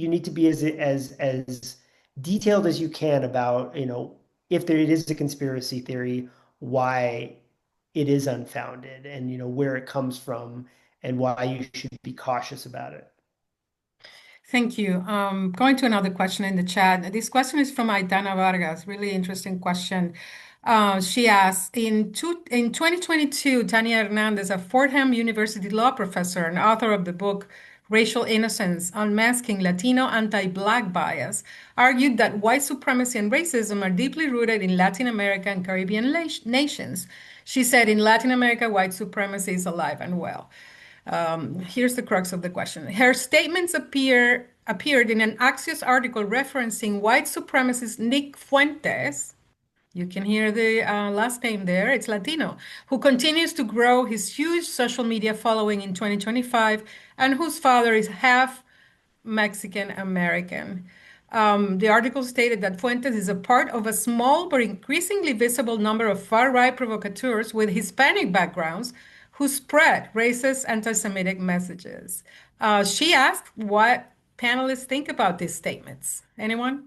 [SPEAKER 3] need to be as detailed as you can about, if there it is a conspiracy theory, why it is unfounded, and where it comes from, and why you should be cautious about it.
[SPEAKER 1] Thank you. Going to another question in the chat. This question is from Aitana Vargas. Really interesting question. She asks, in 2022, Tania Hernandez, a Fordham University law professor and author of the book Racial Innocence: Unmasking Latino Anti-Black Bias, argued that white supremacy and racism are deeply rooted in Latin America and Caribbean nations. She said, in Latin America, white supremacy is alive and well. Here's the crux of the question. Her statements appeared in an Axios article referencing white supremacist Nick Fuentes. You can hear the last name there. It's Latino, who continues to grow his huge social media following in 2025, and whose father is half Mexican American. The article stated that Fuentes is a part of a small but increasingly visible number of far-right provocateurs with Hispanic backgrounds who spread racist anti-Semitic messages. She asked what panelists think about these statements. Anyone?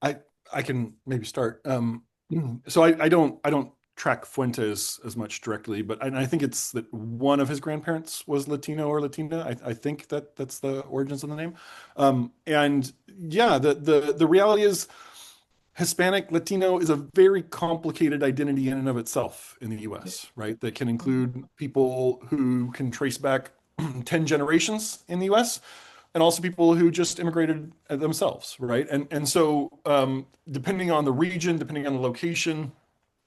[SPEAKER 4] I I can maybe start. So I don't track Fuentes as much directly, but I think it's that one of his grandparents was Latino or Latina. I think that's the origins of the name. And yeah, the reality is Hispanic Latino is a very complicated identity in and of itself in the US, right? That can include people who can trace back 10 generations in the US and also people who just immigrated themselves, right? And so depending on the region, depending on the location,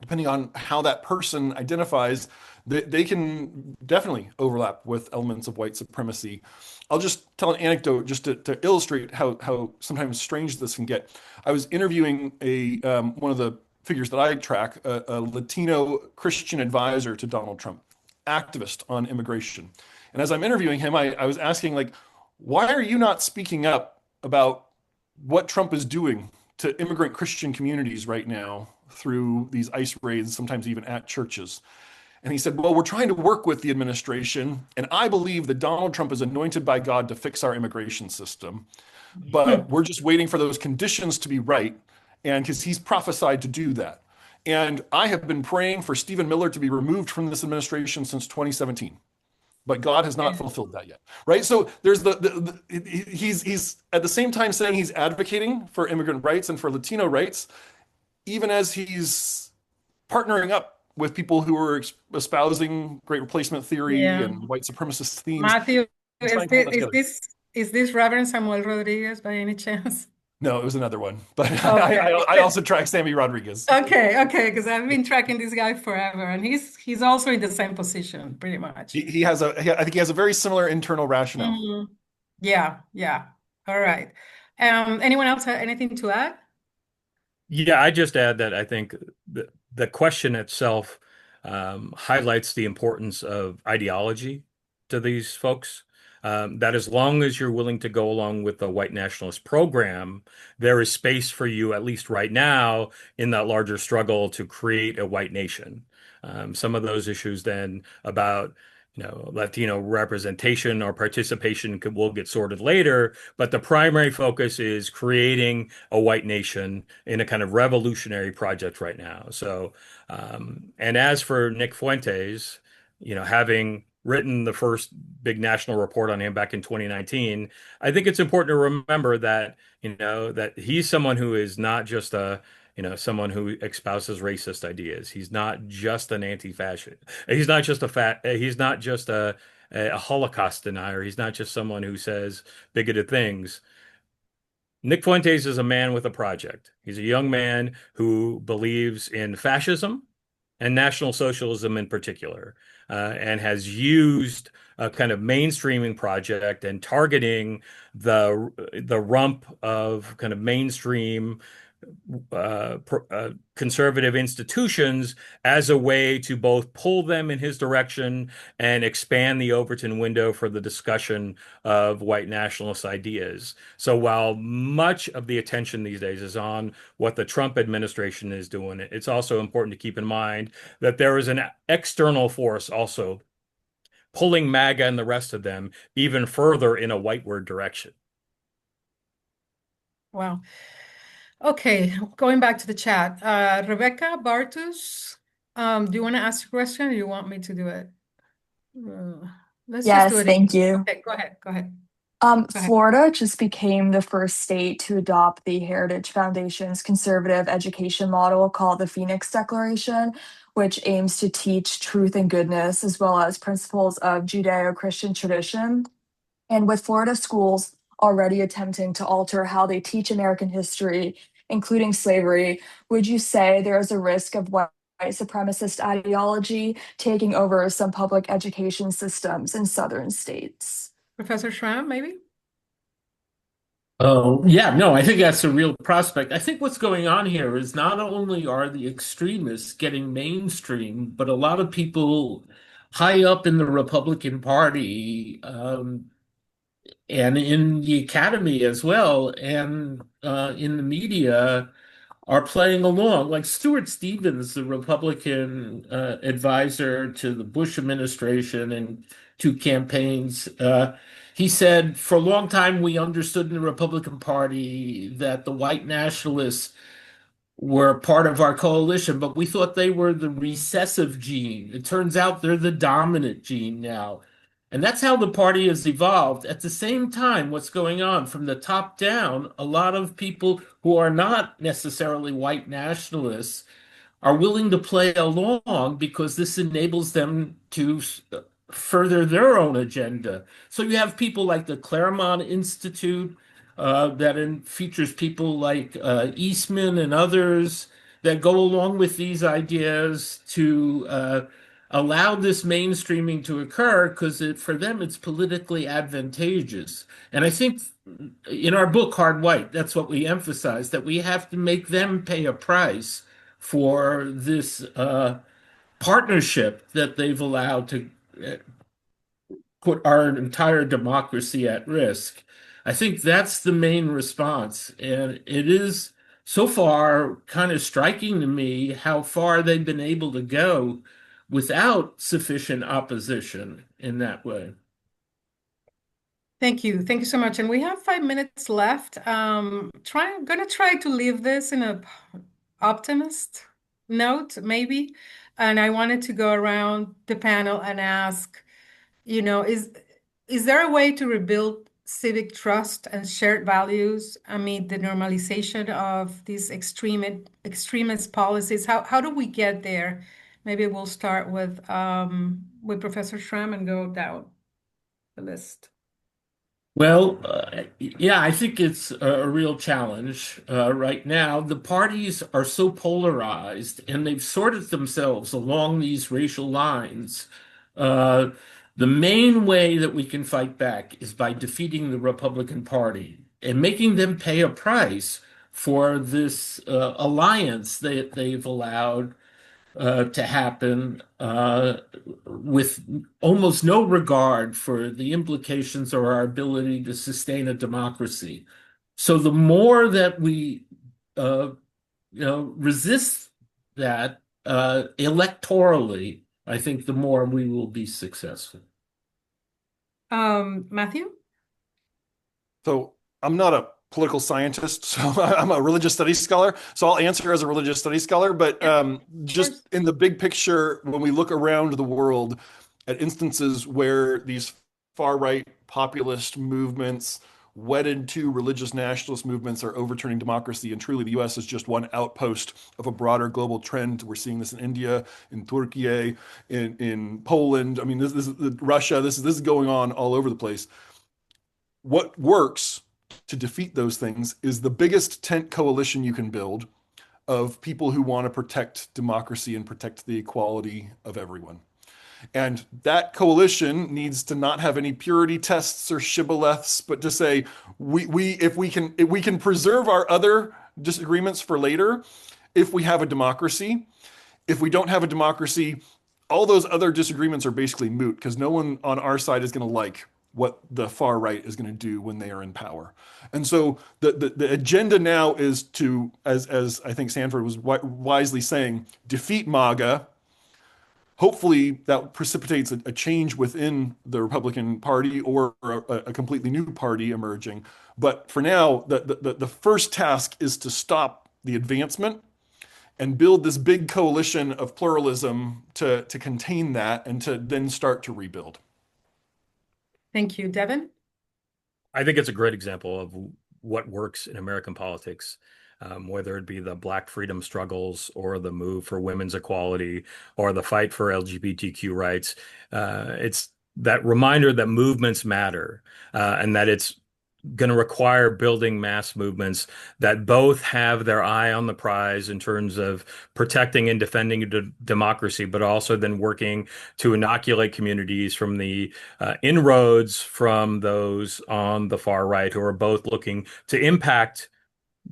[SPEAKER 4] depending on how that person identifies, they can definitely overlap with elements of white supremacy. I'll just tell an anecdote just to illustrate how sometimes strange this can get. I was interviewing a one of the figures that I track, a Latino Christian advisor to Donald Trump, activist on immigration. And as I'm interviewing him, I was asking, like, why are you not speaking up about what Trump is doing to immigrant Christian communities right now through these ICE raids, sometimes even at churches? And he said, well, we're trying to work with the administration, and I believe that Donald Trump is anointed by God to fix our immigration system, but we're just waiting for those conditions to be right, and because he's prophesied to do that. And I have been praying for Stephen Miller to be removed from this administration since 2017, but God has not fulfilled that yet, right? So there's he's at the same time saying he's advocating for immigrant rights and for Latino rights, even as he's partnering up with people who are espousing great replacement theory
[SPEAKER 1] Yeah.
[SPEAKER 4] and white supremacist themes
[SPEAKER 1] Matthew,
[SPEAKER 4] and trying to hold that
[SPEAKER 1] is
[SPEAKER 4] together.
[SPEAKER 1] this Reverend Samuel Rodriguez by any chance?
[SPEAKER 4] No, it was another one, but
[SPEAKER 1] Okay.
[SPEAKER 4] I also track Sammy Rodriguez.
[SPEAKER 1] Okay, because I've been tracking this guy forever, and he's also in the same position, pretty much.
[SPEAKER 4] He has I think he has a very similar internal rationale.
[SPEAKER 1] Mhm. Yeah, yeah. All right. Anyone else have anything to add?
[SPEAKER 5] Yeah, I just add that I think the question itself highlights the importance of ideology to these folks. That as long as you're willing to go along with the white nationalist program, there is space for you, at least right now, in that larger struggle to create a white nation. Some of those issues then about Latino representation or participation will get sorted later, but the primary focus is creating a white nation in a kind of revolutionary project right now. So, and as for Nick Fuentes, having written the first big national report on him back in 2019, I think it's important to remember that, that he's someone who is not just someone who espouses racist ideas. He's not just an anti-fascist. He's not just a Holocaust denier. He's not just someone who says bigoted things. Nick Fuentes is a man with a project. He's a young man who believes in fascism and National Socialism in particular, and has used a kind of mainstreaming project and targeting the rump of kind of mainstream conservative institutions as a way to both pull them in his direction and expand the Overton window for the discussion of white nationalist ideas. So while much of the attention these days is on what the Trump administration is doing, it's also important to keep in mind that there is an external force also pulling MAGA and the rest of them even further in a whiteward direction.
[SPEAKER 1] Wow. Okay, going back to the chat. Rebecca Bartus, do you want to ask a question or do you want me to do it? Uh, let's just do
[SPEAKER 7] Yes,
[SPEAKER 1] it in.
[SPEAKER 7] thank you.
[SPEAKER 1] Okay, go ahead. Go ahead. Go ahead.
[SPEAKER 7] Florida just became the first state to adopt the Heritage Foundation's conservative education model called the Phoenix Declaration, which aims to teach truth and goodness as well as principles of Judeo-Christian tradition. And with Florida schools already attempting to alter how they teach American history, including slavery, would you say there is a risk of white supremacist ideology taking over some public education systems in southern states?
[SPEAKER 1] Professor Schramm, maybe?
[SPEAKER 2] Oh, yeah, no, I think that's a real prospect. I think what's going on here is not only are the extremists getting mainstream, but a lot of people high up in the Republican Party, and in the academy as well, and in the media are playing along. Like Stuart Stevens, the Republican advisor to the Bush administration and two campaigns, he said, for a long time, we understood in the Republican Party that the white nationalists were part of our coalition, but we thought they were the recessive gene. It turns out they're the dominant gene now. And that's how the party has evolved. At the same time, what's going on from the top down, a lot of people who are not necessarily white nationalists are willing to play along because this enables them to further their own agenda. So you have people like the Claremont Institute features people like Eastman and others that go along with these ideas to allow this mainstreaming to occur because for them it's politically advantageous. And I think in our book, Hard White, that's what we emphasize, that we have to make them pay a price for this partnership that they've allowed to put our entire democracy at risk. I think that's the main response. And it is so far kind of striking to me how far they've been able to go without sufficient opposition in that way.
[SPEAKER 1] Thank you. Thank you so much. And we have 5 minutes left. Gonna try to leave this in a optimist note, maybe. And I wanted to go around the panel and ask, you know, is there a way to rebuild civic trust and shared values amid the normalization of these extremist policies? How do we get there? Maybe we'll start with Professor Schramm and go down the list.
[SPEAKER 2] Well, yeah, I think it's a real challenge. Right now, the parties are so polarized and they've sorted themselves along these racial lines. Uh, the main way that we can fight back is by defeating the Republican Party and making them pay a price for this alliance that they've allowed to happen with almost no regard for the implications or our ability to sustain a democracy. So the more that we uh, resist that electorally, I think the more we will be successful.
[SPEAKER 1] Matthew?
[SPEAKER 4] So I'm not a political scientist, so I'm a religious studies scholar. So I'll answer as a religious studies scholar. But
[SPEAKER 1] Yep, of
[SPEAKER 4] just
[SPEAKER 1] course.
[SPEAKER 4] in the big picture, when we look around the world at instances where these far right populist movements, wedded to religious nationalist movements, are overturning democracy, and truly the US is just one outpost of a broader global trend. We're seeing this in India, in Turkey, in Poland. I mean, this is Russia. This is going on all over the place. What works to defeat those things is the biggest tent coalition you can build of people who want to protect democracy and protect the equality of everyone. And that coalition needs to not have any purity tests or shibboleths, but to say if we can preserve our other disagreements for later, if we have a democracy. If we don't have a democracy, all those other disagreements are basically moot because no one on our side is going to like what the far right is going to do when they are in power. And so the agenda now is to, as I think Sanford was wisely saying, defeat MAGA. Hopefully that precipitates a change within the Republican Party or a completely new party emerging. But for now, the first task is to stop the advancement and build this big coalition of pluralism to contain that and to then start to rebuild.
[SPEAKER 1] Thank you. Devin?
[SPEAKER 5] I think it's a great example of what works in American politics, whether it be the Black freedom struggles or the move for women's equality or the fight for LGBTQ rights. It's that reminder that movements matter and that it's going to require building mass movements that both have their eye on the prize in terms of protecting and defending democracy, but also then working to inoculate communities from the inroads from those on the far right who are both looking to impact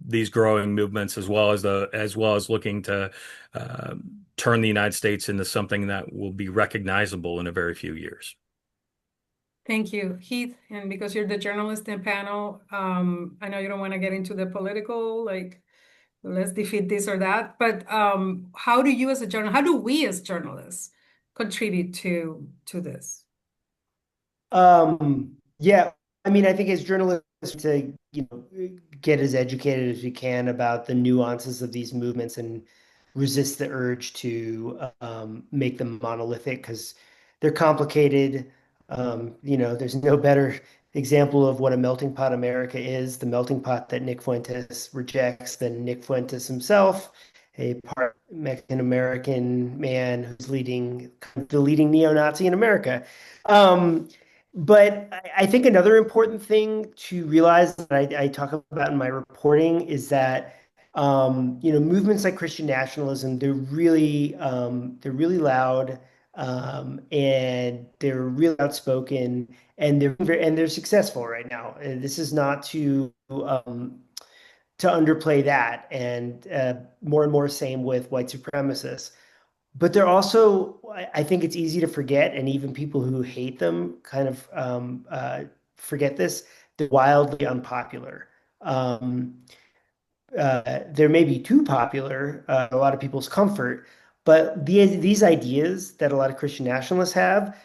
[SPEAKER 5] these growing movements as well as looking to uh, turn the United States into something that will be recognizable in a very few years.
[SPEAKER 1] Thank you, Heath. And because you're the journalist in panel, I know you don't want to get into the political, like, let's defeat this or that, but how do we as journalists contribute to this?
[SPEAKER 3] Yeah, I mean, I think as journalists to, get as educated as we can about the nuances of these movements and resist the urge to make them monolithic because they're complicated. There's no better example of what a melting pot America is, the melting pot that Nick Fuentes rejects, than Nick Fuentes himself, a part Mexican American man who's leading the leading neo-Nazi in America. But I think another important thing to realize that I talk about in my reporting is that movements like Christian nationalism, they're really loud, and they're really outspoken, and they're successful right now. And this is not to underplay that, and more same with white supremacists. but they're also, I think it's easy to forget, and even people who hate them kind of forget this. They're wildly unpopular. Um, they're maybe too popular, a lot of people's comfort, but these ideas that a lot of Christian nationalists have,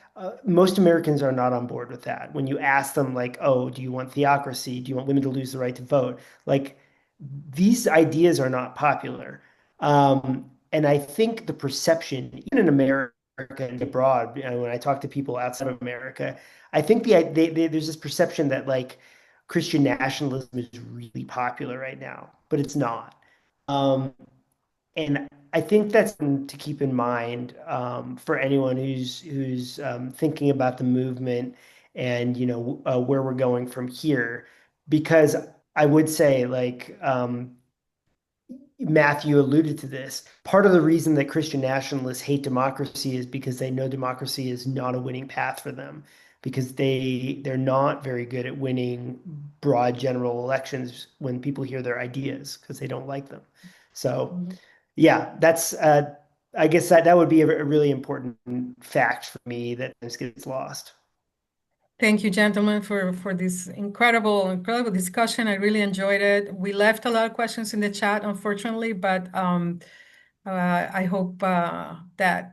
[SPEAKER 3] most Americans are not on board with that. When you ask them, like, oh, do you want theocracy? Do you want women to lose the right to vote? Like, these ideas are not popular. And I think the perception, even in America and abroad, when I talk to people outside of America, I think there's this perception that like Christian nationalism is really popular right now, but it's not. Um, and I think that's something to keep in mind for anyone who's thinking about the movement and where we're going from here, because I would say like Matthew alluded to this. Part of the reason that Christian nationalists hate democracy is because they know democracy is not a winning path for them, because they're not very good at winning broad general elections when people hear their ideas because they don't like them. So, yeah, that's I guess that would be a really important fact for me that just gets lost.
[SPEAKER 1] Thank you, gentlemen, for this incredible discussion. I really enjoyed it. We left a lot of questions in the chat, unfortunately, but I hope that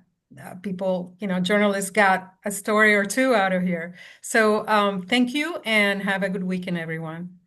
[SPEAKER 1] people, journalists got a story or two out of here. So thank you and have a good weekend, everyone.